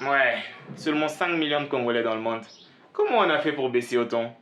Ouais, seulement 5 millions de Congolais dans le monde. Comment on a fait pour baisser autant?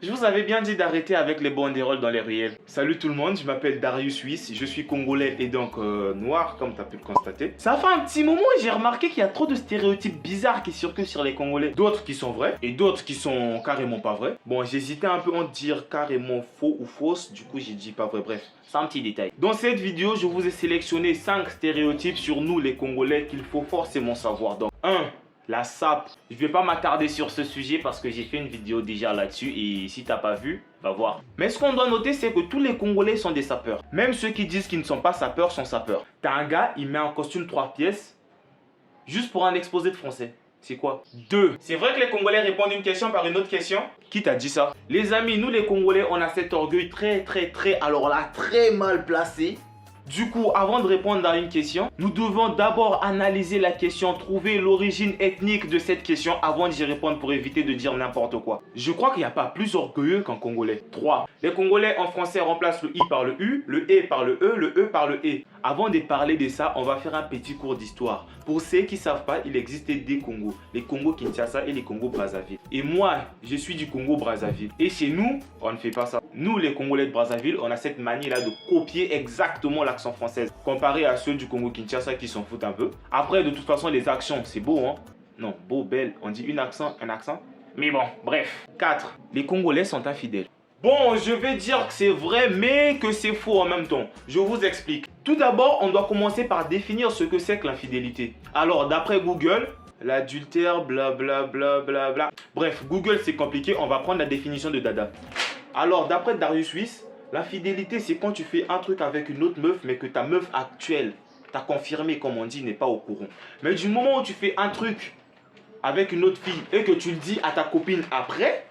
Je vous avais bien dit d'arrêter avec les banderoles dans les ruelles. Salut tout le monde, je m'appelle Darius Suisse, je suis congolais et donc noir, comme tu as pu le constater. Ça fait un petit moment et j'ai remarqué qu'il y a trop de stéréotypes bizarres qui circulent sur les Congolais. D'autres qui sont vrais et d'autres qui sont carrément pas vrais. Bon, j'hésitais un peu entre dire carrément faux ou fausse, du coup j'ai dit pas vrai, bref. C'est un petit détail. Dans cette vidéo, je vous ai sélectionné 5 stéréotypes sur nous les Congolais qu'il faut forcément savoir. Donc 1. La sape. Je vais pas m'attarder sur ce sujet parce que j'ai fait une vidéo déjà là-dessus et si t'as pas vu, va voir. Mais ce qu'on doit noter, c'est que tous les Congolais sont des sapeurs. Même ceux qui disent qu'ils ne sont pas sapeurs sont sapeurs. T'as un gars, il met un costume 3 pièces juste pour un exposé de français. C'est quoi? 2. C'est vrai que les Congolais répondent une question par une autre question? Qui t'a dit ça? Les amis, nous les Congolais, on a cet orgueil très mal placé. Du coup, avant de répondre à une question, nous devons d'abord analyser la question, trouver l'origine ethnique de cette question avant d'y répondre pour éviter de dire n'importe quoi. Je crois qu'il n'y a pas plus orgueilleux qu'un Congolais. 3. Les Congolais en français remplacent le I par le U, le E par le E par le E. Avant de parler de ça, on va faire un petit cours d'histoire. Pour ceux qui ne savent pas, il existait des Congos. Les Congos Kinshasa et les Congos Brazzaville. Et moi, je suis du Congo Brazzaville. Et chez nous, on ne fait pas ça. Nous, les Congolais de Brazzaville, on a cette manie-là de copier exactement l'accent français. Comparé à ceux du Congo Kinshasa qui s'en foutent un peu. Après, de toute façon, les accents, c'est beau, hein. Non, beau, belle. On dit un accent. Mais bon, bref. 4. Les Congolais sont infidèles. Bon, je vais dire que c'est vrai, mais que c'est faux en même temps. Je vous explique. Tout d'abord, on doit commencer par définir ce que c'est que l'infidélité. Alors, d'après Google, l'adultère, blablabla. Bref, Google, c'est compliqué. On va prendre la définition de Dada. Alors, d'après Darius Suisse, l'infidélité, c'est quand tu fais un truc avec une autre meuf, mais que ta meuf actuelle, t'as confirmé, comme on dit, n'est pas au courant. Mais du moment où tu fais un truc avec une autre fille et que tu le dis à ta copine après,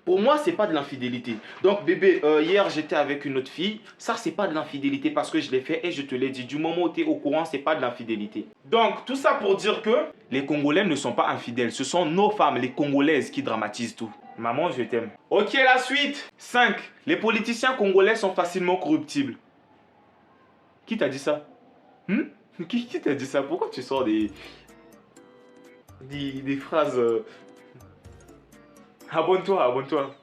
pour moi, c'est pas de l'infidélité. Donc, bébé, hier, j'étais avec une autre fille. Ça, c'est pas de l'infidélité parce que je l'ai fait et je te l'ai dit. Du moment où tu es au courant, c'est pas de l'infidélité. Donc, tout ça pour dire que les Congolais ne sont pas infidèles. Ce sont nos femmes, les Congolaises, qui dramatisent tout. Maman, je t'aime. Ok, la suite. 5. Les politiciens congolais sont facilement corruptibles. Qui t'a dit ça? Qui t'a dit ça? Pourquoi tu sors des phrases... Abonne-toi, abonne-toi.